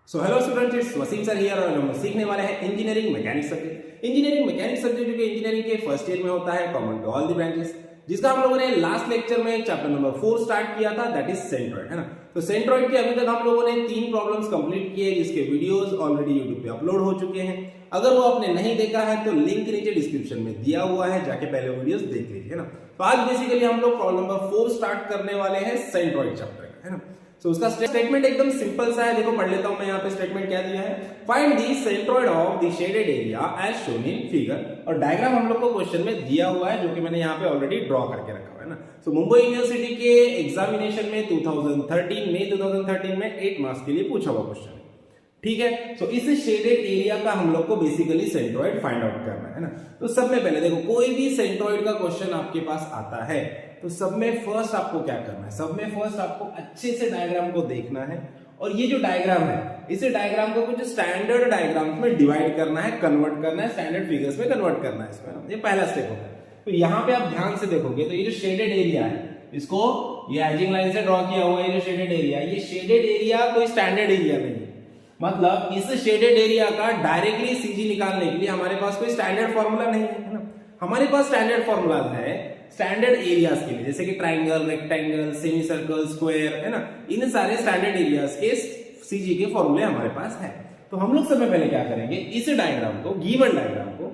So hello students, it's Wasim sir here और हम सीखने वाले हैं engineering mechanics subject. Engineering mechanics subject जो कि इंजीनियरिंग के फर्स्ट ईयर में होता है, common to all the branches, जिसका हम लोगों ने लास्ट लेक्चर में चैप्टर नंबर 4 स्टार्ट किया था, दैट इज सेंट्रॉइड, है ना। तो सेंट्रॉइड के अभी तक हम लोगों ने 3 प्रॉब्लम्स कंप्लीट किए, जिसके वीडियोस ऑलरेडी यूट्यूब पे अपलोड हो चुके हैं। अगर वो आपने नहीं देखा है तो लिंक नीचे डिस्क्रिप्शन में दिया हुआ है, जाके पहले वीडियोस देख लीजिए, है ना। तो आज बेसिकली हम लोग प्रॉब्लम नंबर 4 स्टार्ट करने वाले हैं सेंट्रॉइड चैप्टर का, है ना। तो उसका स्टेटमेंट एकदम सिंपल सा है, देखो पढ़ लेता हूं मैं। यहाँ पे स्टेटमेंट क्या दिया है, find the centroid of the shaded area as shown in figure. और डायग्राम हम लोग को क्वेश्चन में दिया हुआ है, जो कि मैंने यहाँ पे ऑलरेडी ड्रॉ करके रखा हुआ है ना। तो मुंबई यूनिवर्सिटी के एग्जामिनेशन में 2013 में 8 मार्क्स के लिए पूछा हुआ क्वेश्चन है, ठीक है। तो इस शेडेड एरिया का हम लोग को बेसिकली सेंट्रॉइड फाइंड आउट करना है ना। तो सब में पहले देखो, कोई भी सेंट्रॉइड का क्वेश्चन आपके पास आता है तो सब में फर्स्ट आपको क्या करना है, सब में फर्स्ट आपको अच्छे से डायग्राम को देखना है। और ये जो डायग्राम है, इसे डायग्राम को कुछ स्टैंडर्ड डायग्राम्स में डिवाइड करना है, कन्वर्ट करना है, स्टैंडर्ड फिगर्स में कन्वर्ट करना है इसमें। ये पहला स्टेप होता है। तो यहाँ पे आप ध्यान से देखोगे तो ये जो शेडेड एरिया है, इसको ये एजिंग लाइन से ड्रॉ किया हुआ है। ये जो शेडेड एरिया, ये शेडेड एरिया कोई स्टैंडर्ड एरिया नहीं है। मतलब इस शेडेड एरिया का डायरेक्टली सीजी निकालने के लिए हमारे पास कोई स्टैंडर्ड फॉर्मूला नहीं है ना। हमारे पास स्टैंडर्ड फॉर्मूला है स्टैंडर्ड एरियाज के लिए, जैसे कि triangle, rectangle, semi circle, square, है ना। इन सारे स्टैंडर्ड एरियाज के सीजी के फॉर्मूले हमारे पास है। तो हम लोग सबसे पहले क्या करेंगे, इस डायग्राम को, गिवन डायग्राम को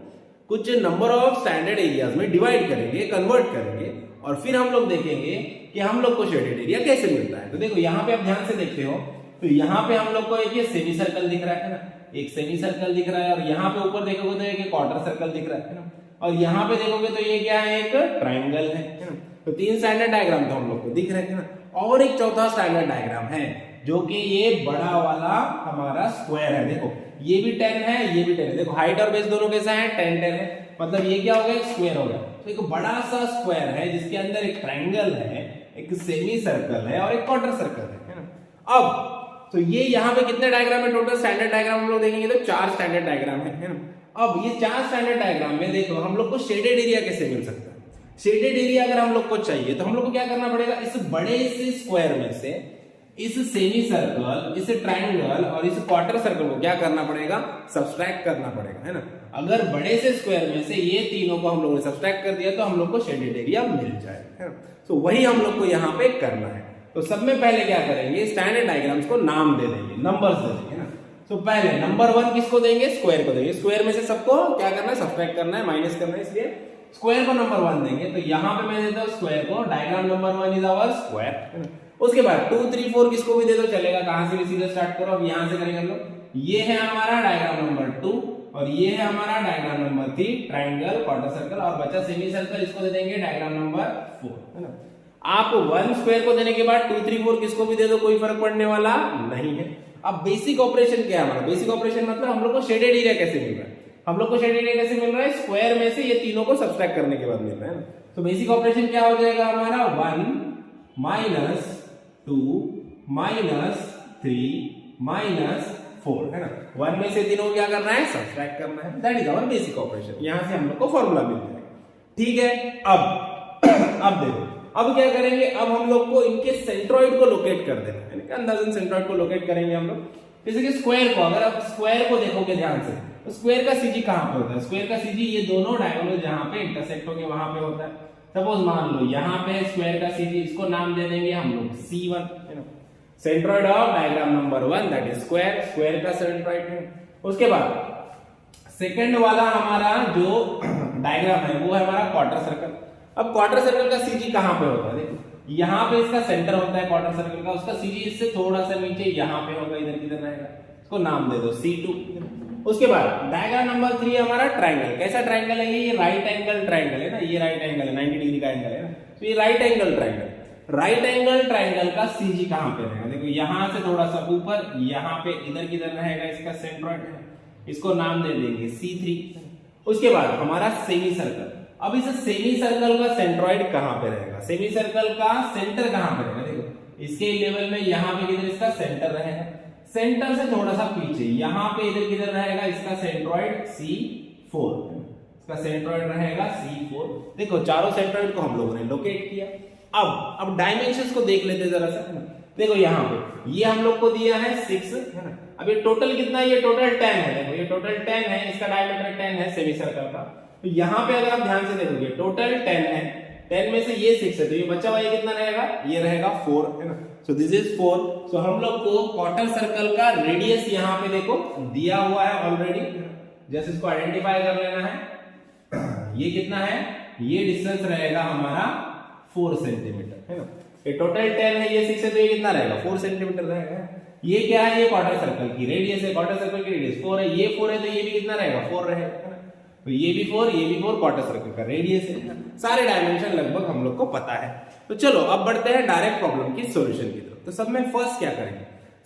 कुछ नंबर ऑफ स्टैंडर्ड एरियाज में डिवाइड करेंगे, कन्वर्ट करेंगे, और फिर हम लोग देखेंगे कि हम लोग को शेडेड एरिया कैसे मिलता है। तो देखो यहाँ पे आप ध्यान से देखते हो तो यहाँ पे हम लोग को एक ये सेमी सर्कल दिख रहा है ना, एक सेमी सर्कल दिख रहा है। और यहाँ पे ऊपर देखोगे तो एक क्वार्टर सर्कल दिख रहा है ना। और यहाँ पे देखोगे तो ये क्या है, एक ट्राइंगल है ना। तो 3 स्टैंडर्ड डायग्राम तो हम लोग को दिख रहे हैं ना। और एक चौथा स्टैंडर्ड डायग्राम है, जो कि ये बड़ा वाला हमारा स्क्वायर है। देखो ये भी 10 है, ये भी 10 है। देखो हाइट और बेस दोनों कैसा है, 10 10 है। मतलब ये क्या हो गया, एक स्क्वायर हो गया। तो एक बड़ा सा स्क्वायर है जिसके अंदर एक ट्राइंगल है, एक सेमी सर्कल है और एक क्वार्टर सर्कल है ना। अब तो ये यहाँ पे कितने डायग्राम है टोटल स्टैंडर्ड डायग्राम हम लोग देखेंगे तो 4 स्टैंडर्ड डायग्राम है ना। अब ये 4 स्टैंडर्ड डायग्राम में देखो हम लोग को शेडेड एरिया कैसे मिल सकता है। शेडेड एरिया अगर हम लोग को चाहिए तो हम लोग को क्या करना पड़ेगा, इस बड़े से स्क्वायर में से इस सेमी सर्कल, इस ट्राइंगल और इस क्वार्टर सर्कल को क्या करना पड़ेगा, सब्सट्रैक्ट करना पड़ेगा, है ना। अगर बड़े से स्क्वायर में से ये तीनों को हम लोगों ने सब्सट्रैक्ट कर दिया तो हम लोग को शेडेड एरिया मिल जाएगा, है ना। तो वही हम लोग को यहाँ पे करना है। तो सब में पहले क्या करेंगे, स्टैंडर्ड डायग्राम्स को नाम दे देंगे, नंबर्स दे देंगे ना। तो पहले नंबर 1 किसको देंगे, स्क्वायर को देंगे। स्क्वायर में से सबको क्या करना है, सब्ट्रैक्ट करना है, माइनस करना है, इसलिए स्क्वायर को नंबर 1 देंगे। तो यहाँ पे मैं देता हूँ स्क्वायर को, diagram number 1 is our square. उसके बाद 2 3 4 किसको भी दे दो चलेगा, कहां से भी सीधा स्टार्ट करो। अब यहाँ से करेंगे हम लोग, ये है हमारा डायग्राम नंबर 2 और ये है हमारा diagram number 3, triangle, quarter circle, और बचा सेमी सर्कल, इसको दे देंगे डायग्राम नंबर 4, है ना। आप 1 स्क्वायर को देने के बाद 2 3 4 किसको भी दे दो, कोई फर्क पड़ने वाला नहीं है। अब बेसिक ऑपरेशन क्या है हमारा, बेसिक ऑपरेशन मतलब हम लोग को शेडेड एरिया कैसे मिल रहा है। हम लोग को शेडेड एरिया कैसे मिल रहा है, स्क्वायर में से ये तीनों को सब्ट्रैक्ट करने के बाद मिल रहा है ना। तो बेसिक ऑपरेशन क्या हो जाएगा हमारा, 1 -2 -3 -4, है ना। 1 में से तीनों को क्या करना है, सब्ट्रैक्ट करना है, that is our basic operation. यहां से हम लोग को फॉर्मूला मिल जाएगा, ठीक है। अब देखो, अब क्या करेंगे, अब हम लोग को इनके सेंट्रॉइड को लोकेट कर देना है, अंदाजन सेंट्रॉइड को लोकेट करेंगे हम लोग। जैसे कि स्क्वायर को, अगर आप स्क्वायर को देखोगे ध्यान से तो स्क्वायर का सीजी कहां पे होता है, स्क्वायर का सीजी ये दोनों डायगोनल जहां पे इंटरसेक्ट होंगे वहां पे होता है। सपोज मान लो यहाँ पे स्क्वायर का सीजी, इसको नाम दे देंगे हम लोग C1, है ना। Centroid of diagram number 1 that is square, square का सेंट्रॉइड है। उसके बाद सेकंड वाला हमारा जो डायग्राम है वो है हमारा क्वार्टर सर्कल। अब क्वार्टर सर्कल का सीजी कहां पे होता है, देखो यहाँ पे इसका सेंटर होता है क्वार्टर सर्कल का, उसका सीजी इससे थोड़ा सा नीचे यहाँ पे होगा, इधर किधर रहेगा, इसको नाम दे दो C2। उसके बाद डायग्राम नंबर 3 हमारा ट्राइंगल। कैसा ट्राइंगल है ये, राइट एंगल ट्राइंगल है ना, ये राइट एंगल है, 90 डिग्री का एंगल है ना। तो ये right angle triangle, right angle triangle का सीजी कहां पे रहेगा, देखो यहाँ से थोड़ा सा ऊपर, यहाँ पे इधर किधर रहेगा, इसका सेंट्रॉइड है, इसको नाम दे देंगे C3। उसके बाद हमारा सेमी सर्कल। अब इस सेमी सर्कल का सेंट्रॉइड कहां पे रहेगा, सेमी सर्कल का सेंटर कहां पे रहेगा, देखो इसके लेवल में यहाँ पे किधर इसका सेंटर रहेगा, सेंटर से थोड़ा सा पीछे यहाँ पे इधर किधर रहेगा इसका सेंट्रॉइड C4, इसका सेंट्रॉइड रहेगा C4। देखो चारों सेंट्रॉइड को हम लोगों ने लोकेट किया। अब डायमेंशंस को देख लेते जरा सा। देखो यहाँ पे ये हम लोग को दिया है 6 है ना। अब ये टोटल कितना है, ये टोटल 10 है। देखो ये टोटल 10 है, इसका डायमीटर 10 है सेमी सर्कल का। तो यहाँ पे अगर आप ध्यान से देखोगे टोटल 10 है, 10 में से ये 6 है, तो ये बचा हुआ ये कितना रहेगा, ये रहेगा 4 है ना। So this is 4। सो हम लोग को क्वार्टर सर्कल का रेडियस यहाँ पे देखो दिया हुआ है ऑलरेडी, जस्ट इसको आइडेंटिफाई कर लेना है। ये कितना है, ये डिस्टेंस रहेगा हमारा 4 सेंटीमीटर है ना। ये टोटल 10 है, ये 6 है, तो ये कितना रहेगा 4 सेंटीमीटर रहेगा। ये क्या है, ये क्वार्टर सर्कल की रेडियस है, क्वार्टर सर्कल की रेडियस 4 है, ये 4 है, तो ये भी कितना रहेगा 4 रहेगा है ना। तो ये भी 4, ये भी 4 क्वार्टर सर्कल का रेडियस है। सारे डायमेंशन लगभग हम लोग को पता है। तो चलो अब बढ़ते हैं डायरेक्ट प्रॉब्लम की सॉल्यूशन की तरफ। तो सब में फर्स्ट क्या करेंगे,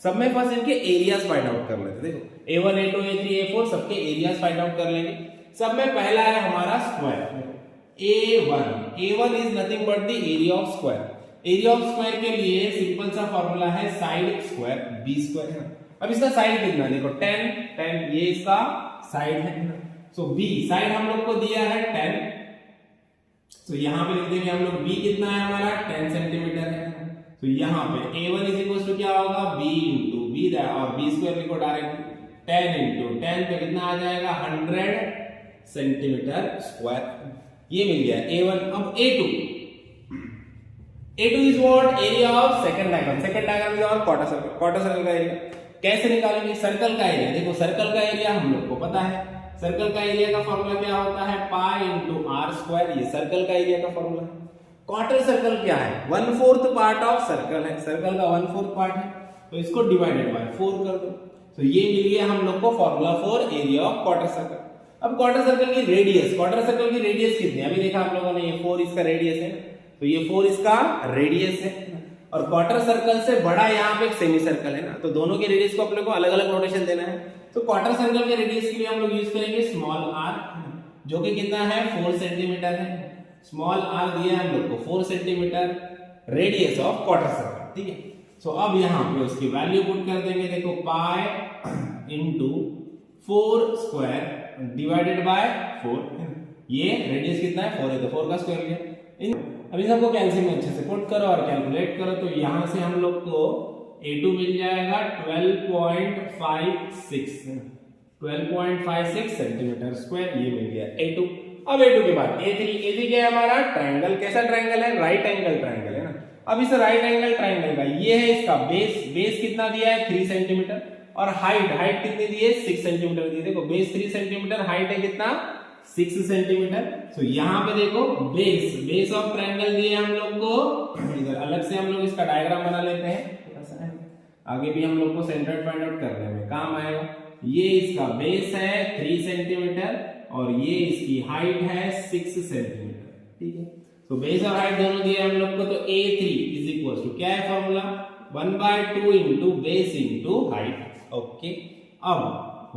सब में फर्स्ट इनके एरियाज फाइंड आउट कर लेते हैं। देखो A1 A2 A3 A4 सबके एरियाज फाइंड आउट कर लेंगे। सब में पहला है हमारा square A1 is nothing but the area of square. Area of square के लिए सिंपल सा फॉर्मूला है साइड स्क्वायर बी स्क्वायर है ना। अब इसका साइड कितना, देखो 10 ये इसका साइड है ना। सो बी साइड हम लोग को दिया है 10, तो यहां पे लिख देंगे हम लोग b कितना है हमारा 10 सेंटीमीटर है। तो यहां पे a1 इज इक्वल टू क्या होगा b इंटू बी, और b स्क्वायर लिखो डायरेक्ट 10 इंटू 10 पे कितना आ जाएगा 100 सेंटीमीटर स्क्वायर। ये मिल गया a1। अब a2 is what, area of second diagram. Second diagram is और क्वार्टर सर्कल का एरिया। कैसे निकालेंगे, सर्कल का एरिया। देखो सर्कल का एरिया हम लोग को पता है, सर्कल का एरिया का फॉर्मूला क्या होता है पाई इंटू आर स्क्वायर। ये सर्कल का एरिया का फॉर्मूला है। क्वार्टर सर्कल क्या है, 1/4 पार्ट ऑफ सर्कल है, सर्कल का 1/4 पार्ट है, तो इसको डिवाइडेड बाय 4 कर दो। तो ये मिल गया हम लोग को formula for area of quarter circle. अब क्वार्टर सर्कल की रेडियस, क्वार्टर सर्कल की रेडियस कितनी है, अभी देखा आप लोगों ने, ये 4 इसका रेडियस है, तो ये 4 इसका रेडियस है। और क्वार्टर सर्कल से बड़ा यहाँ पे एक सेमी सर्कल है ना, तो दोनों के रेडियस को अपने को अलग अलग नोटेशन देना है। तो क्वार्टर सर्कल के रेडियस के लिए हम लोग यूज करेंगे स्मॉल r, जो कि कितना है 4 सेंटीमीटर है। स्मॉल r दिया हम लोग को 4 centimetre radius of quarter circle, ठीक है। सो अब यहाँ पे उसकी वैल्यू पुट कर देंगे। देखो pi into 4 square divided by 4, ये रेडियस कितना है 4 है, तो 4 का स्क्वायर लिया। अब इन सबको कैंसिल में अच्छे से पुट करो और कैलकुलेट करो, तो यहां से हम लोग को A2 मिल जाएगा 12.56 सेंटीमीटर स्क्वायर, ये मिल गया A2। अब A2 के बाद A3 क्या है हमारा, ट्रायंगल। कैसा ट्रायंगल है, राइट एंगल ट्रायंगल है ना। अब इस राइट एंगल ट्रायंगल का ये है इसका बेस कितना दिया है 3 सेंटीमीटर, और हाइट कितनी दी है 6 सेंटीमीटर दी है। देखो बेस 3 सेंटीमीटर, हाइट है कितना 6 सेंटीमीटर। तो यहाँ पे देखो बेस ऑफ ट्रायंगल दिए हम लोग को, इधर अलग से हम लोग इसका डायग्राम बना लेते हैं, आगे भी हम लोग को सेंटर फाइंड आउट करने में काम आएगा। ये इसका बेस है 3 सेंटीमीटर और ये इसकी हाइट है 6 सेंटीमीटर, ठीक है। तो बेस और हाइट दोनों दिए हम लोग को, तो A3 इज इक्वल टू क्या है formula 1/2 into base into height, okay. अब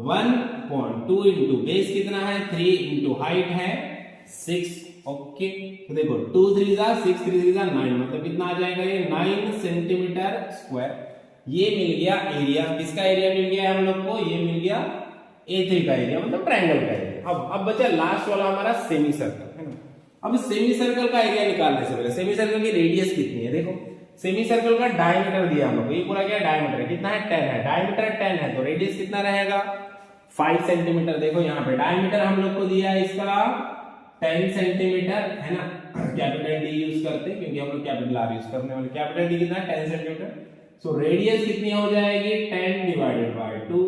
1.2 इंटू बेस कितना है 3 इंटू हाइट है 6, ओके। तो देखो 2 3 जा 6 3 3 जा 9, मतलब कितना आ जाएगा ये 9 सेंटीमीटर स्क्वायर। ये मिल गया एरिया, किसका एरिया मिल गया हम लोग को, ये मिल गया A3 का एरिया, मतलब ट्रायंगल का एरिया। अब बचा लास्ट वाला हमारा सेमी सर्कल है ना। अब सेमी सर्कल का एरिया निकालने से पहले सेमी सर्कल की रेडियस कितनी है, देखो सेमी सर्कल का डायमीटर दिया हम लोग, ये पूरा क्या डायमीटर है, कितना है 10 है, डायमीटर 10 है, तो रेडियस कितना रहेगा 5 सेंटीमीटर। देखो यहाँ पे डायमीटर हम लोग को दिया है इसका 10 सेंटीमीटर है ना, कैपिटल डी यूज करते हैं क्योंकि हम लोग कैपिटल आर यूज करने वाले। कैपिटल डी कितना है 10 सेंटीमीटर, सो रेडियस कितनी हो जाएगी 10 divided by 2,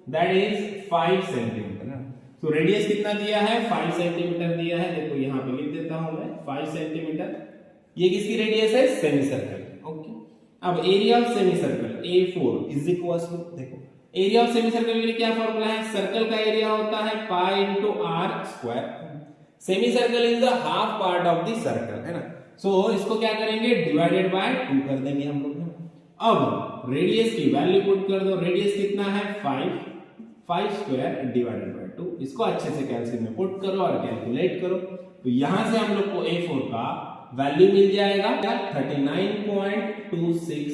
that is 5 centimetre ना। सो रेडियस कितना दिया है 5 सेंटीमीटर दिया है, देखो यहाँ पे लिख देता हूं मैं 5 सेंटीमीटर। ये किसकी रेडियस है सेमी सर्कल, ओके। अब area of semicircle A4 is equal to, देखो एरिया ऑफ सेमी सर्कल के लिए क्या फॉर्मूला है, सर्कल का एरिया होता है pi into r square. Semicircle is the half part of the circle है ना। सो इसको क्या करेंगे डिवाइडेड बाय 2 कर देंगे हम लोग। अब रेडियस की वैल्यू पुट कर दो, रेडियस कितना है 5 स्क्वायर डिवाइडेड बाय 2, इसको अच्छे से कैलकुलेट में पुट करो और कैलकुलेट करो। तो यहां से हम लोग को A4 का वैल्यू मिल जाएगा 39.26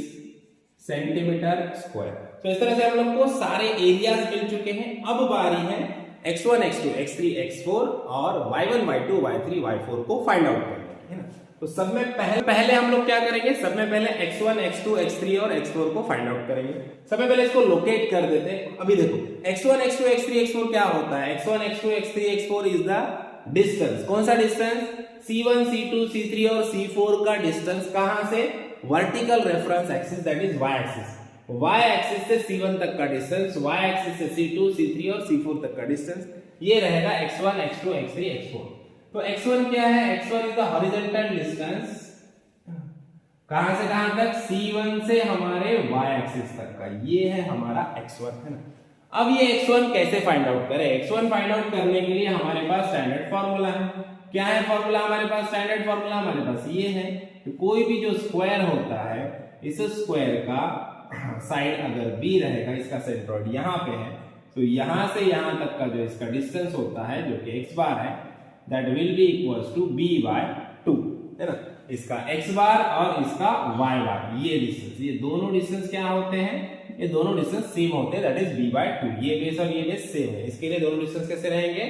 सेंटीमीटर स्क्वायर। तो इस तरह से हम लोग को सारे एरियाज मिल चुके हैं। अब बारी है x1 x2 x3 x4 और y1 y2 y3 y4 को फाइंड आउट करने की, है ना। तो सब में पहले हम लोग क्या करेंगे, सब में पहले x1, x2, x3 और x4 को फाइंड आउट करेंगे। सब में पहले इसको लोकेट कर देते हैं। अभी देखो x1, x2, x3, x4 क्या होता है, x1, x2, x3, x4 is the distance. कौन सा डिस्टेंस, C1, C2, C3 और C4 का डिस्टेंस कहां से, vertical reference axis that is y axis. y axis से C1 तक का डिस्टेंस, y एक्सिस से C2, C3 और C4 तक का डिस्टेंस, ये रहेगा x1, x2, x3, x4। तो x1 क्या है, x1 is the horizontal distance कहां से कहां तक, C1 से हमारे y एक्सिस तक का, ये है हमारा x1 है ना। अब ये x1 कैसे फाइंड आउट करें, x1 फाइंड आउट करने के लिए हमारे पास स्टैंडर्ड फार्मूला है। क्या है फार्मूला हमारे पास, स्टैंडर्ड फार्मूला हमारे पास ये है कि कोई भी जो स्क्वायर होता है, इस स्क्वायर का साइड अगर b रहेगा, इसका सेंट्रोइड यहाँ पे है, तो यहां से यहां तक का जो इसका डिस्टेंस होता है जो कि x बार है, that will be equals to b by 2 है ना। इसका x बार और इसका y बार, ये डिस्टेंस, ये दोनों डिस्टेंस क्या होते हैं, ये दोनों डिस्टेंस सेम होते हैं, दैट इज b बाय 2। ये बेस और ये बेस सेम है, इसके लिए दोनों डिस्टेंस कैसे रहेंगे,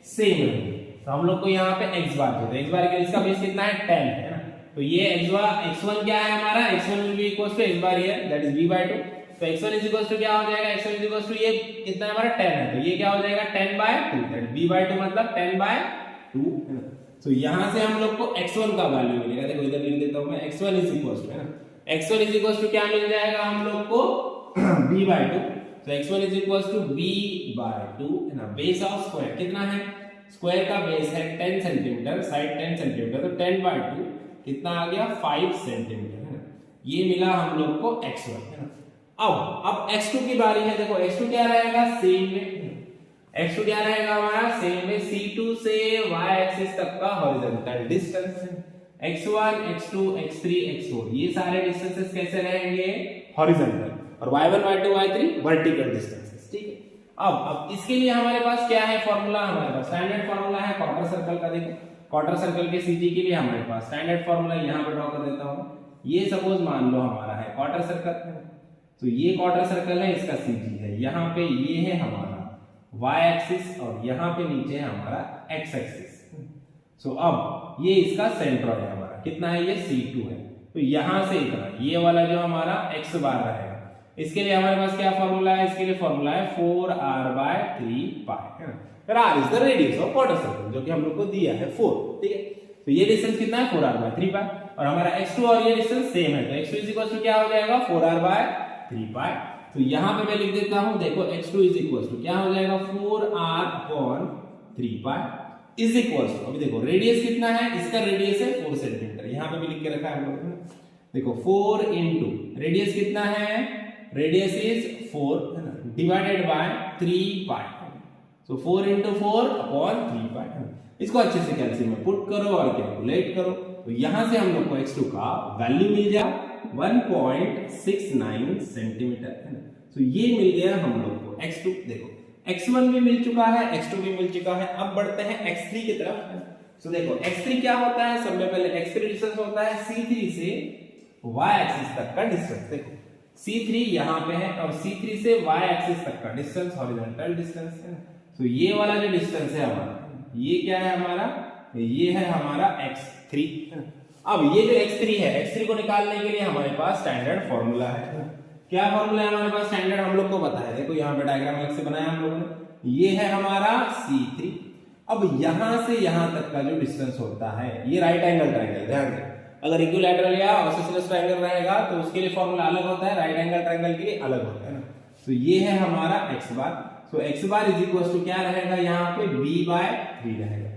सेम रहेंगे। तो हम लोग को यहाँ पे x बार है, तो x बार के लिए इसका बेस कितना है 10 है ना। तो ये x1 क्या है हमारा, x1 will be equals to x bar here that is b by 2। तो x1 इज इक्वल्स टू क्या हो जाएगा, x1 इज इक्वल्स टू ये कितना है हमारा 10 है, तो ये क्या हो जाएगा 10 बाय 2 दैट b बाय 2 मतलब 10 बाय 2 है ना। तो यहां से हम लोग को x1 का वैल्यू मिलेगा, देखो इधर लिख देता हूं मैं, x1 इज इक्वल्स टू है ना, x1 इज इक्वल्स टू क्या मिल जाएगा हम लोग को b बाय 2। तो x1 is equals to b by 2 है ना। बेस ऑफ स्क्वायर कितना है, स्क्वायर का बेस है 10 सेंटीमीटर, साइड 10 सेंटीमीटर, तो 10 बाय 2 कितना आ गया 5 सेंटीमीटर है ना। ये मिला हम लोग को x1 है ना। अब x2 की बारी है, देखो x2 क्या रहेगा, सेम में x2 क्या रहेगा हमारा, सेम में C2 से y एक्सिस तक का हॉरिजॉन्टल डिस्टेंस है। x1, x2, x3, x4 ये सारे डिस्टेंसेस कैसे रहेंगे, हॉरिजॉन्टल, और y1, y2, y3 vertical distances, ठीक है। अब इसके लिए हमारे पास क्या है फॉर्मूला, हमारे पास स्टैंडर्ड फॉर्मूला है क्वार्टर सर्कल का। देखो क्वार्टर सर्कल के सीजी के लिए हमारे पास स्टैंडर्ड फॉर्मूला यहाँ पे ड्रॉ कर देता हूँ। ये सपोज मान लो हमारा है क्वार्टर सर्कल, तो ये क्वार्टर सर्कल है, इसका सीजी है, यहाँ पे ये है हमारा y एक्सिस और यहाँ पे नीचे है हमारा x एक्सिस। सो अब ये इसका सेंट्रॉइड है हमारा, कितना है ये C2 है, तो यहाँ से इतना ये वाला जो हमारा x बार रहेगा, इसके लिए हमारे पास क्या फॉर्मूला है, इसके लिए फॉर्मूला है 4r बाय 3 पाई है ना। फिर r is the radius of quarter circle जो कि हम लोग को दिया है 4, ठीक है। तो ये डिस्टेंस कितना है 4r बाय 3 पाई, और हमारा x2 और ये डिस्टेंस सेम है, तो x2 इज इक्वल टू क्या हो जाएगा 4r बाय 3 पाई। तो यहां पे मैं लिख देता हूं, देखो x2 इज इक्वल टू क्या हो जाएगा 4r upon 3 pi is equal to, अभी देखो रेडियस कितना है, इसका रेडियस है 4 सेंटीमीटर, यहां पे भी लिख के रखा है हम लोगों ने, देखो 4 इनटू रेडियस कितना है, रेडियस इज 4 है ना, divided by 3 pi, so 4 into 4 upon 3 पाई। इसको अच्छे से कैलकुलेट में पुट करो और कैलकुलेट करो, तो यहां से हम लोग को x2 का वैल्यू मिल जाए 1.69 सेंटीमीटर है ना। तो ये मिल गया हम लोग को x2। देखो x1 भी मिल चुका है, x2 भी मिल चुका है, अब बढ़ते हैं x3 की तरफ। तो देखो x3 क्या होता है, सबसे पहले x3 डिस्टेंस होता है C3 से y एक्सिस तक का डिस्टेंस। देखो C3 यहाँ पे है और C3 से y एक्सिस तक का डिस्टेंस हॉरिजॉन्टल डिस्टेंस है ना। तो ये वाला जो डिस्टेंस है हमारा, ये क्या है हमारा, ये है हमारा x3 है ना। अब ये जो x3 है, x3 को निकालने के लिए हमारे पास स्टैंडर्ड फॉर्मूला है। क्या फॉर्मूला है हमारे पास स्टैंडर्ड, हम लोग को पता है, देखो यहाँ पे डायग्राम अलग से बनाया हम लोगों ने, ये है हमारा C3। अब यहां से यहां तक का जो डिस्टेंस होता है, ये राइट एंगल ट्रायंगल, ध्यान दें, अगर इक्विलैटरल या आइसोसेलेस ट्रायंगल रहेगा तो उसके लिए फॉर्मूला अलग होता है, राइट एंगल ट्रायंगल के लिए अलग होता है ना। तो ये है हमारा x बार, तो x bar is equal to क्या रहेगा यहाँ पे b बाय 3 रहेगा।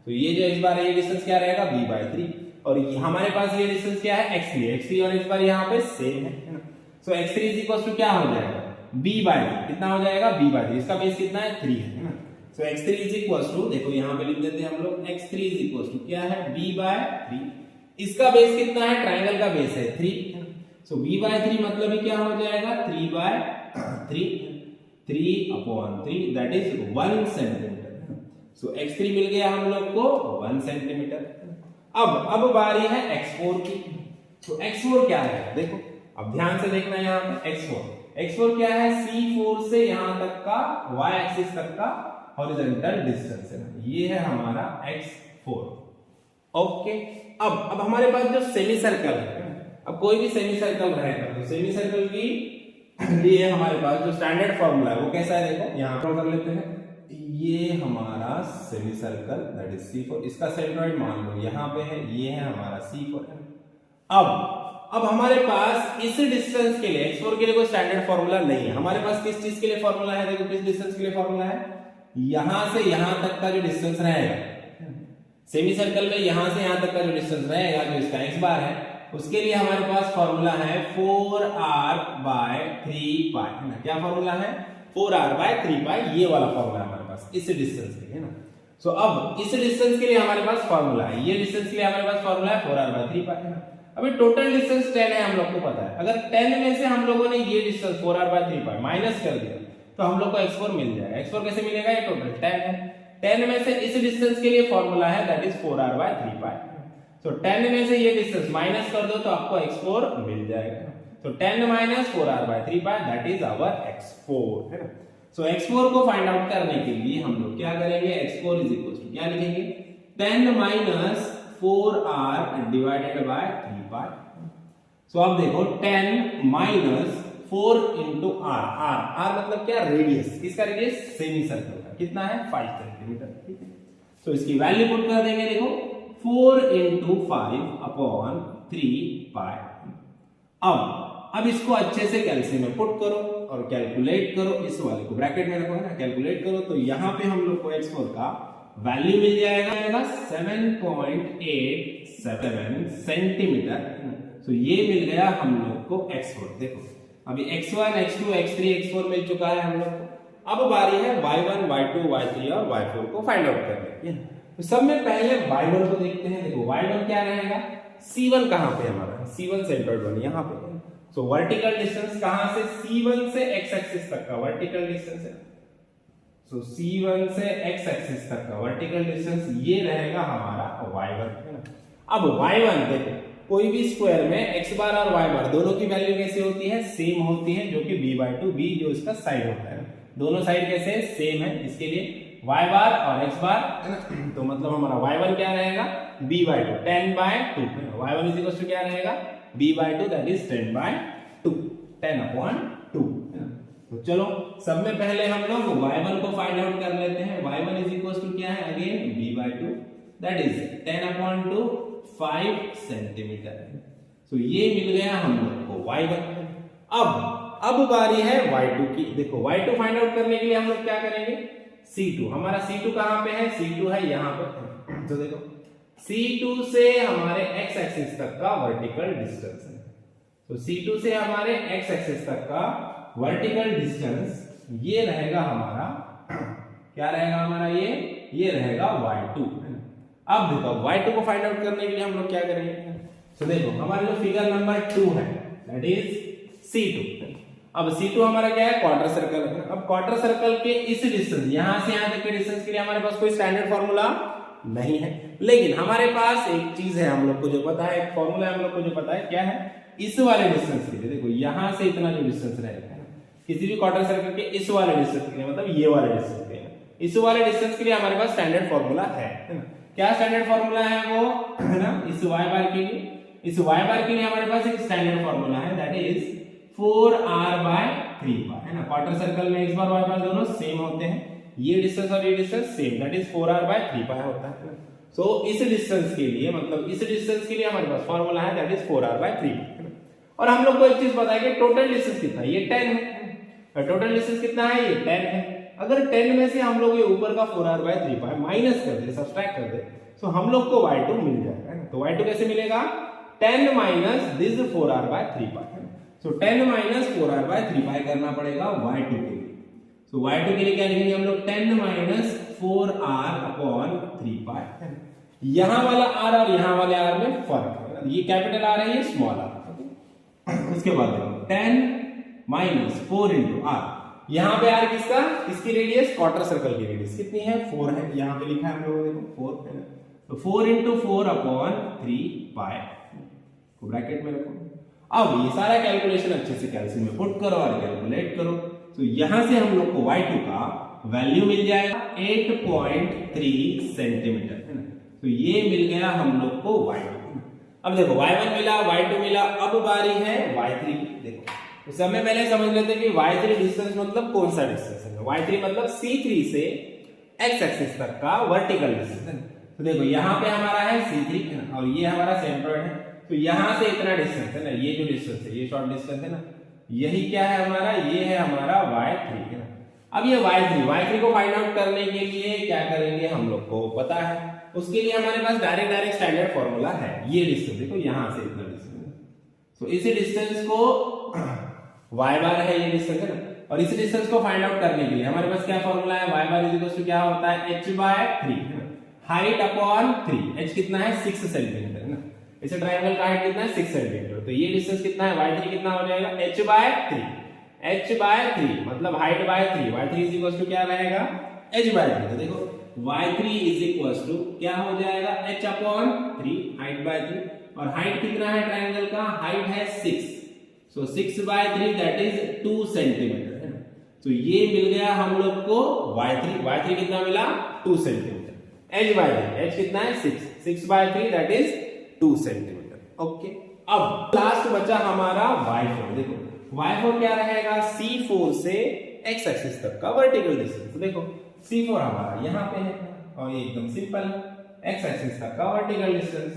तो ये जो x बार है, ये डिस्टेंस क्या रहेगा b बाय 3, और हमारे पास ये डिस्टेंस क्या है x3 और x बार यहाँ पे सेम है ना। सो x3 इज इक्वल टू क्या हो जाएगा b बाय 3, कितना हो जाएगा b बाय 3, इसका बेस कितना है 3 है ना। सो x3 इज इक्वल टू, देखो यहाँ पे लिख देते हैं हम लोग, x3 इज इक्वल टू क्या है b बाय 3, इसका बेस कितना है, ट्रायंगल का बेस है 3। सो b बाय 3 मतलब ही क्या हो जाएगा 3 by 3 upon 3 that is 1 centimetre. So x3 मिल गया हम लोग को 1 सेंटीमीटर। अब बारी है x4 की। तो x4 क्या है, देखो अब ध्यान से देखना यहाँ पे x4 क्या है, C4 से यहाँ तक का y एक्सिस तक का हॉरिजॉन्टल डिस्टेंस है, ये है हमारा x4। ओके, अब हमारे पास जो सेमी सर्कल है, अब कोई भी सेमी सर्कल रहेगा तो सेमी सर्कल की लिए हमारे पास जो स्टैंडर्ड फॉर्मूला है वो कैसा है, देखो यहां पर कर लेते हैं। ये हमारा semi circle that is C4, इसका सेंट्रोइड मान लो यहाँ पे है, ये है हमारा C4। अब हमारे पास इस डिस्टेंस के लिए x4 के लिए कोई स्टैंडर्ड फॉर्मूला नहीं है। हमारे पास किस चीज के लिए फॉर्मूला है, देखो किस डिस्टेंस के लिए फॉर्मूला है, यहां से यहां तक का जो डिस्टेंस रहेगा सेमी सर्कल में, यहां से यहां तक का जो डिस्टेंस रहेगा जो इसका x बार है, उसके लिए हमारे पास फॉर्मूला है 4r/3π, है ना। क्या फॉर्मूला है, 4r/3π, ये वाला फॉर्मूला हमारे पास इस डिस्टेंस के लिए ना। सो अब इस डिस्टेंस के लिए हमारे पास फॉर्मूला है, ये डिस्टेंस के लिए हमारे पास फॉर्मूला है 4r/3π, है ना। अभी टोटल डिस्टेंस 10 है, हम लोग को पता है। अगर 10 में से हम लोगों ने ये डिस्टेंस 4r/3π माइनस कर दिया तो हम लोग को x4 मिल जाएगा। x4 कैसे मिलेगा, ये टोटल 10 है। 10 में से इस डिस्टेंस के लिए फॉर्मूला है दैट इज 4r/3π। तो 10 में से ये डिस्टेंस माइनस कर दो तो आपको x4 मिल जाएगा। तो 10 minus 4r/3π that is our x4, है ना। सो x4 को फाइंड आउट करने के लिए हम लोग क्या करेंगे, x4 इज इक्वल टू क्या लिखेंगे, 10 माइनस 4r डिवाइडेड बाय 3π। सो अब देखो 10 माइनस 4 इंटू r मतलब क्या, रेडियस, किसका रेडियस, सेमी सर्कल का, कितना है 5 सेंटीमीटर, ठीक है। तो इसकी वैल्यू पुट कर देंगे, देखो 4 इंटू 5/3π। अब इसको अच्छे से कैलसी में पुट करो और कैलकुलेट करो, इस वाले को ब्रैकेट में रखो, है ना, कैलकुलेट करो तो यहां पे हम लोग को x4 का वैल्यू मिल जाएगा 7.87 सेंटीमीटर। तो ये मिल गया हम लोग को x4। देखो अभी x1 x2 x3 x4 मिल चुका है हम लोग को। अब बारी है y1 y2 y3 और y4 को फाइंड आउट करने की। तो सब में पहले y1 को देखते हैं। देखो y1 क्या रहेगा, c1 कहां पे हमारा, c1 सेंटर्ड वन यहां पे। सो वर्टिकल डिस्टेंस कहां से, c1 से x एक्सिस तक का वर्टिकल डिस्टेंस है। सो c1 से x एक्सिस तक का वर्टिकल डिस्टेंस ये रहेगा हमारा y1, है ना। अब y1 देखो कोई भी स्क्वायर में x बार और y बार दोनों की वैल्यू कैसे होती है, सेम होती है, जो कि b/2 b जो इसका साइड होता है, दोनों साइड कैसे सेम है। इसके लिए y बार और x बार, है ना। तो मतलब हमारा y1 क्या रहेगा, b/2 10/2, y1 is equal to क्या रहेगा, b/2 दैट इज 10/2 10/2। तो चलो सब में पहले हम लोग y1 को फाइंड आउट कर लेते हैं। y1 इज इक्वल टू क्या है, again b/2 that is 10/2 5 centimetre. So ये मिल गया हम लोग को y1। अब बारी है y2 की। देखो y2 फाइंड आउट करने के लिए हम लोग क्या करेंगे, c2, हमारा c2 कहां पे है, c2 है यहां पे। तो देखो c2 से हमारे x एक्सिस तक का वर्टिकल डिस्टेंस है। तो c2 से हमारे x एक्सिस तक का वर्टिकल डिस्टेंस ये रहेगा हमारा, क्या रहेगा हमारा, ये रहेगा y2। अब देखो y2 को फाइंड आउट करने के लिए हम लोग क्या करेंगे, तो देखो हमारे जो फिगर नंबर 2 है दैट इज c2। अब c2 हमारा क्या है, क्वार्टर सर्कल है। अब क्वार्टर सर्कल के इस डिस्टेंस, यहां से यहां तक के डिस्टेंस के लिए हमारे पास कोई स्टैंडर्ड फार्मूला नहीं है, लेकिन हमारे पास एक चीज है हम लोग को जो पता है, एक फार्मूला हम लोग को जो पता है, क्या है, इस वाले डिस्टेंस के लिए। देखो यहां से इतना जो डिस्टेंस रहेगा किसी भी क्वार्टर सर्कल के इस वाले डिस्टेंस के लिए, मतलब ये वाले डिस्टेंस के लिए, इस वाले डिस्टेंस के लिए हमारे पास स्टैंडर्ड फार्मूला है ना। क्या स्टैंडर्ड फार्मूला है वो, है ना, इस y बार के लिए, इस y बार के लिए हमारे पास एक स्टैंडर्ड फार्मूला है दैट इज 4r/3π, है ना। क्वार्टर सर्कल में x बार y बार दोनों सेम होते हैं, ये डिस्टेंस और ये distance same, that is 4r/3π होता है। सो इस डिस्टेंस के लिए, मतलब इस डिस्टेंस के लिए हमारे पास फार्मूला है दैट इज 4r/3π। और हम लोग को एक चीज पता है कि टोटल डिस्टेंस कितना है, ये 10 है। टोटल डिस्टेंस कितना है, ये 10 है। अगर 10 में से हम लोग ये ऊपर का 4r/3π माइनस कर दे, सब्सट्रैक्ट कर दे, तो हम लोग को y2 मिल जाएगा। तो y2 कैसे मिलेगा, 10 minus this 4r/3π। So 10 minus 4r/3π करना पड़ेगा y2 के लिए। सो y2 के लिए क्या लिखेंगे हम लोग, 10 माइनस 4r/3π। यहां वाला r और यहां वाले r में फर्क है, ये कैपिटल r है, ये स्मॉल r। उसके बाद देखो 10 माइनस 4 इंटू r, यहां पे r किसका, इसकी रेडियस, क्वार्टर सर्कल की रेडियस कितनी है, 4 है, यहां पे लिखा है हम लोगों ने, देखो 4 है ना। तो 4 इंटू 4/3π को ब्रैकेट में रखो। अब ये सारा कैलकुलेशन अच्छे से कैलसी में पुट करो और कैलकुलेट करो। तो यहां से हम लोग को y2 का वैल्यू मिल जाएगा 8.3 सेंटीमीटर, है ना। तो ये मिल गया हम लोग को y2। अब देखो y1 मिला, y2 मिला, अब बारी है y3। देखो तो सबसे पहले समझ लेते हैं कि y3 डिस्टेंस मतलब कौन सा डिस्टेंस है। y3 मतलब C3 से x एक्सिस तक का वर्टिकल डिस्टेंस है। तो देखो यहाँ पे हमारा है C3 और ये हमारा सेंट्रॉइड है, तो यहाँ से इतना डिस्टेंस है ना, ये जो डिस्टेंस है ये शॉर्ट डिस्टेंस है ना, यही क्या है हमारा, ये है हमारा y3 है ना। अब ये y3 को फाइंड आउट करने के लिए क्या करेंगे हम लोग को पता है, उसके लिए हमारे पास डायरेक्ट स्टैंडर्ड फॉर्मूला है। ये डिस्टेंस देखो यहाँ से इतना डिस्टेंस, तो इसी डिस्टेंस को y बार है, ये डिस्टेंस है ना, और इसी डिस्टेंस को फाइंड आउट करने के लिए हमारे पास क्या फॉर्मूला है, y bar is equal to क्या होता है h/3 हाइट अपॉन 3। h कितना है 6 सेंटीमीटर है ना, इसे ट्रायंगल का हाइट कितना है 6 सेंटीमीटर, तो ये डिस्टेंस कितना है y3 कितना हो जाएगा h/3 मतलब height by 3। y3 is equal to क्या रहेगा h/3। तो देखो y3 इज इक्वल टू क्या हो जाएगा h/3 हाइट बाय 3, और हाइट कितना है ट्रायंगल का, हाइट है 6, सो 6/3 दैट इज 2 सेंटीमीटर है ना। तो ये मिल गया हम लोग को y3 कितना मिला 2 सेंटीमीटर। h कितना है 6/3 दैट इज 2 सेंटीमीटर। ओके, अब लास्ट बचा हमारा y4। देखो y4 क्या रहेगा, C4 से x एक्सिस तक का वर्टिकल डिस्टेंस। देखो C4 हमारा यहाँ पे है और ये एकदम सिंपल x एक्सिस तक का वर्टिकल डिस्टेंस,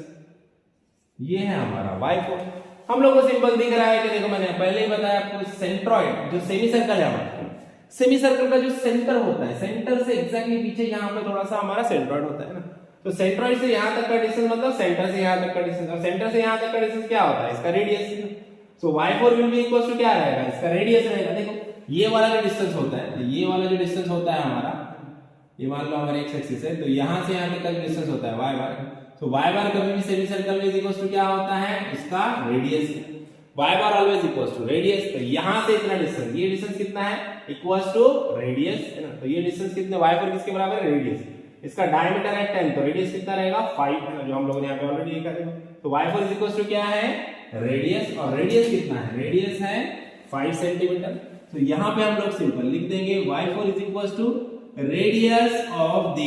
ये है हमारा y4। हम लोग को सिंपल दिख रहा है कि देखो मैंने पहले ही बताया आपको, सेंट्रॉइड जो सेमी सर्कल है हमारा, सेमी सर्कल का जो सेंटर होता है, सेंटर से एग्जैक्टली पीछे यहाँ पे थोड़ा सा हमारा सेंट्रॉइड होता है ना, तो सेंट्रॉइड से यहाँ तक का डिस्टेंस मतलब सेंटर से यहाँ तक का डिस्टेंस, और सेंटर से यहाँ तक का डिस्टेंस क्या होता है, इसका radius. So y4 will be equal to क्या रहेगा, इसका रेडियस रहेगा। देखो ये वाला जो डिस्टेंस होता है, ये वाला जो डिस्टेंस होता है हमारा, ये मान लो हमारे x एक्सिस है, तो यहाँ से यहाँ तक का डिस्टेंस होता है y बार। तो y बार कभी भी सेमी सर्कल में इज इक्वल टू क्या होता है, इसका radius. y bar always equal to radius, तो यहाँ से इतना डिस्टेंस, ये डिस्टेंस कितना है इक्वल टू रेडियस है ना, तो ये डिस्टेंस कितने y4 किसके बराबर है, रेडियस। इसका डायमीटर है 10, तो रेडियस कितना रहेगा 5 है ना, जो हम लोगों ने यहाँ पे ऑलरेडी लिखा है। तो y4 इज इक्वल टू क्या है रेडियस, और रेडियस कितना है, रेडियस है 5 सेंटीमीटर। तो यहाँ पे हम लोग सिंपल लिख देंगे y4 is equal to radius of the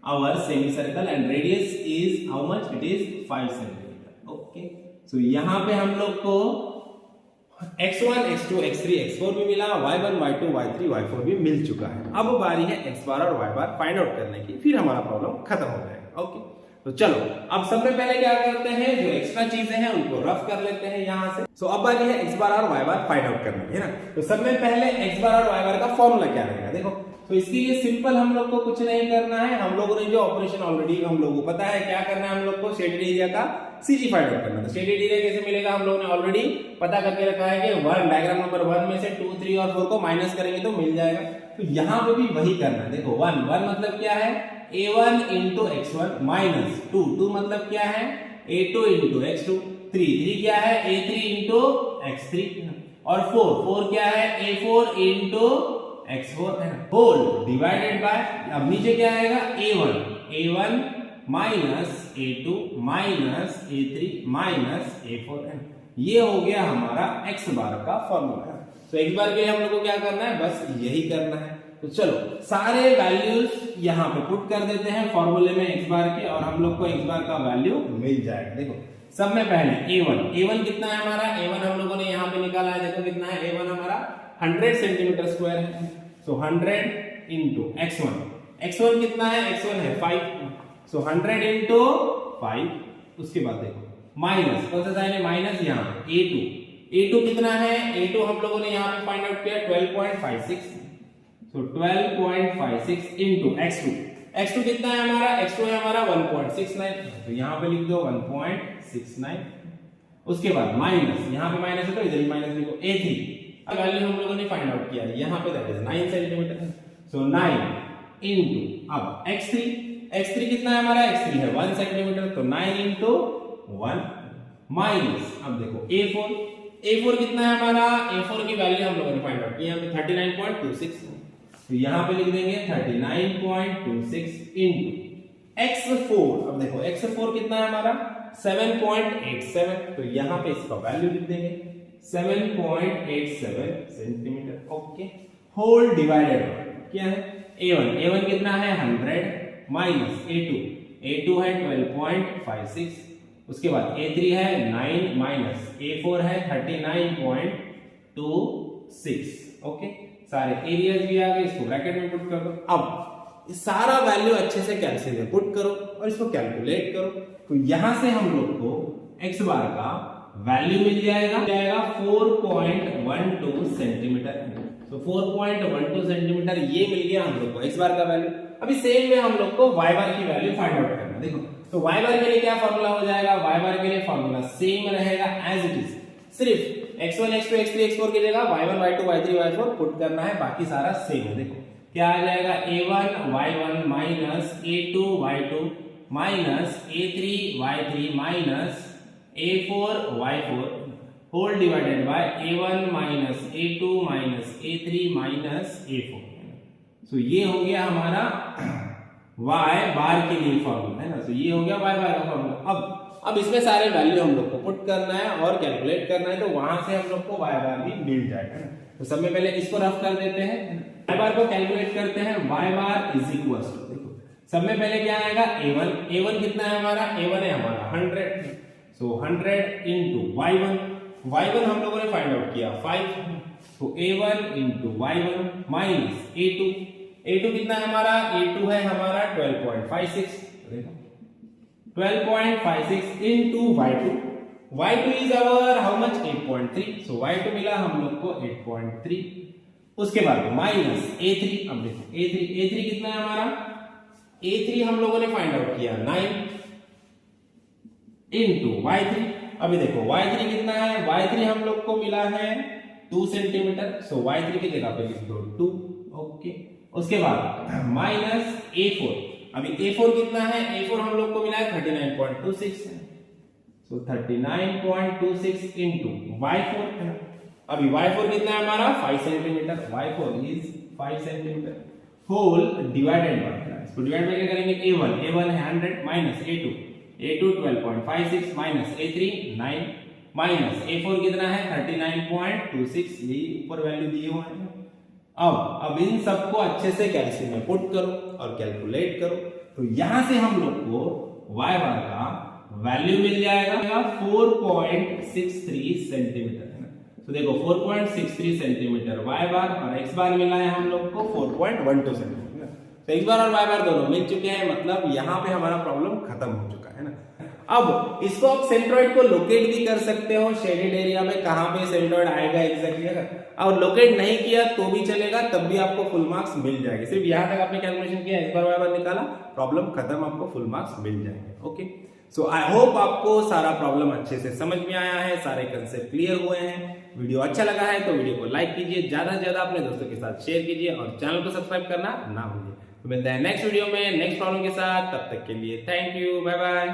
our semicircle and radius is how much, it is 5 centimetre. Okay, so यहाँ पे हम लोग को x1 x2 x3 x4 भी मिला, y1 y2 y3 y4 भी मिल चुका है। अब बारी है x बार और y बार फाइंड आउट करने की, फिर हमारा प्रॉब्लम खत्म हो जाएगा। ओके, तो चलो अब सबसे पहले क्या करते हैं, जो एक्स्ट्रा चीजें हैं उनको रफ कर लेते हैं यहाँ से। सो अब बारी है x बार और y बार फाइंड आउट करने की है ना। तो सबसे पहले x बार और y बार का फॉर्मूला क्या रहेगा, देखो तो इसके लिए सिंपल हम लोग को कुछ नहीं करना है, हम लोगों ने जो ऑपरेशन ऑलरेडी हम लोगों को पता है क्या करना है, हम लोग को शेडेड एरिया का सीजी फाइंड आउट करना है। शेडेड एरिया कैसे मिलेगा, हम लोगों ने ऑलरेडी पता करके रखा है कि 1 डायग्राम नंबर 1 में से 2 3 और 4 को माइनस करेंगे तो मिल जाएगा। तो यहाँ पे भी वही करना है। देखो 1 मतलब क्या है, a1 into x1 माइनस 2 मतलब क्या है, a2 into x2, 3 क्या है, a3 into x3, और 4 क्या है, a4 into x4 है ना, होल डिवाइडेड बाय, अब नीचे क्या आएगा a1 minus a2 minus a3 minus a4 है। ये हो गया हमारा x बार का फॉर्मूला। तो x बार के लिए हम लोग को क्या करना है, बस यही करना है। तो चलो सारे वैल्यूज यहाँ पे पुट कर देते हैं फॉर्मूले में x बार के, और हम लोग को x बार का वैल्यू मिल जाएगा। देखो सब में पहले a1 कितना है हमारा, a1 हम लोगों ने यहाँ पे निकाला है, देखो कितना है, a1 हमारा 100 सेंटीमीटर स्क्वायर है। सो 100 इंटू x1 कितना है, x1 है 5, सो 100 इंटू 5। उसके बाद देखो माइनस, कौन सा साइन है, माइनस यहाँ a2 कितना है, a2 हम लोगों ने यहाँ पे फाइंड आउट किया 12.56, सो 12.56 इंटू x2 कितना है हमारा, x2 है हमारा 1.69, तो यहाँ पे लिख दो 1.69। उसके बाद माइनस, यहाँ पे माइनस है तो इधर भी माइनस लिखो, a3 वैल्यू हम लोगों ने फाइंड आउट किया है यहाँ पे, that is 9 centimetre, so 9 into अब x3 कितना है हमारा, x3 है 1 सेंटीमीटर, तो 9 इंटू 1 माइनस, अब देखो a4 कितना है हमारा, a4 की वैल्यू हम लोगों ने फाइंड आउट की यहाँ पे 39.26, तो यहाँ पे लिख देंगे 39.26 इंटू x4। अब देखो x4 कितना है हमारा 7.87, तो यहाँ पे इसका वैल्यू लिख देंगे 7.87 सेंटीमीटर। ओके, होल डिवाइडेड क्या है, a1 कितना है 100 माइनस A2 है 12.56, उसके बाद A3 है 9 माइनस A4 है 39.26। ओके, सारे एरियाज भी आ गए, इसको ब्रैकेट में पुट कर दो। अब सारा वैल्यू अच्छे से कैलकुलेट में पुट करो और इसको कैलकुलेट करो, तो यहां से हम लोग को x बार का वैल्यू मिल जाएगा 4.12 सेंटीमीटर। तो 4.12 सेंटीमीटर ये मिल गया हम लोग को x बार का वैल्यू। अभी सेम में हम लोग को y बार की वैल्यू फाइंड आउट करना है। देखो, तो y बार के लिए क्या फॉर्मूला हो जाएगा, y बार के लिए फॉर्मूला सेम रहेगा एज इट इज, सिर्फ x1 x2 x3 x4 की जगह y1 y2 y3 y4 put करना है, बाकी सारा सेम है। देखो क्या आ जाएगा, a1 y1 minus a2 y2 minus a3 y3 minus a4 y4 whole divided by a1 minus a2 minus a3 minus a4। So ये हो गया हमारा y बार के लिए फॉर्मूला, है ना। तो ये हो गया y बार का फॉर्मूला। अब इसमें सारे वैल्यू हम लोग को पुट करना है और कैलकुलेट करना है, तो वहां से हम लोग को y बार भी मिल जाएगा। तो सब में पहले इसको रफ कर देते हैं, y बार को कैलकुलेट करते हैं। y bar is equals to, देखो सब में पहले क्या आएगा, a1 कितना है हमारा, a1 है हमारा 100, सो 100 इंटू y1 हम लोगों ने फाइंड आउट किया 5, तो a1 into y1 minus a2 कितना है हमारा, a2 है हमारा 12.56, 12.56 into y2 is our how much 8.3, so y2 मिला हम लोग को 8.3। उसके बाद माइनस a3, अब देखो a3 कितना है हमारा, a3 हम लोगों ने फाइंड आउट किया 9 into y3। अभी देखो y3 कितना है, y3 हम लोग को मिला है 2 सेंटीमीटर, सो y3 की जगह पे लिख दो 2। ओके, उसके बाद माइनस a4, अभी a4 कितना है, a4 हम लोग को मिला है 39.26, सो 39.26 इंटू y4, अभी y4 कितना है हमारा 5 centimetre, y4 is 5 centimetre whole divided by, इसको डिवाइड में क्या करेंगे, a1 है 100 minus a2 12.56 minus a3 9 minus a4 कितना है 39.26, यही ऊपर वैल्यू दिए हुए हैं। अब इन सबको अच्छे से कैलकुलेट में पुट करो और कैलकुलेट करो, तो यहां से हम लोग को y बार का वैल्यू मिल जाएगा 4.63 सेंटीमीटर। तो देखो 4.63 सेंटीमीटर y बार और x बार मिला है हम लोग को 4.12 सेंटीमीटर। तो x बार और y बार दोनों मिल चुके हैं, मतलब यहाँ पे हमारा प्रॉब्लम खत्म हो चुका है ना। अब इसको आप सेंट्रॉइड को लोकेट भी कर सकते हो शेडेड एरिया में, कहां पे सेंट्रॉइड आएगा एग्जैक्टली, और लोकेट नहीं किया तो भी चलेगा, तब भी आपको फुल मार्क्स मिल जाएंगे। सिर्फ यहां तक आपने कैलकुलेशन किया, x बार y बार निकाला, प्रॉब्लम खत्म, आपको फुल मार्क्स मिल जाएंगे। ओके, सो आई होप आपको सारा प्रॉब्लम अच्छे से समझ में आया है, सारे कंसेप्ट क्लियर हुए हैं। वीडियो अच्छा लगा है तो वीडियो को लाइक कीजिए, ज्यादा से ज्यादा अपने दोस्तों के साथ शेयर कीजिए और चैनल को सब्सक्राइब करना ना भूलिए। तो मिलते हैं नेक्स्ट वीडियो में नेक्स्ट प्रॉब्लम के साथ, तब तक के लिए थैंक यू, बाय बाय।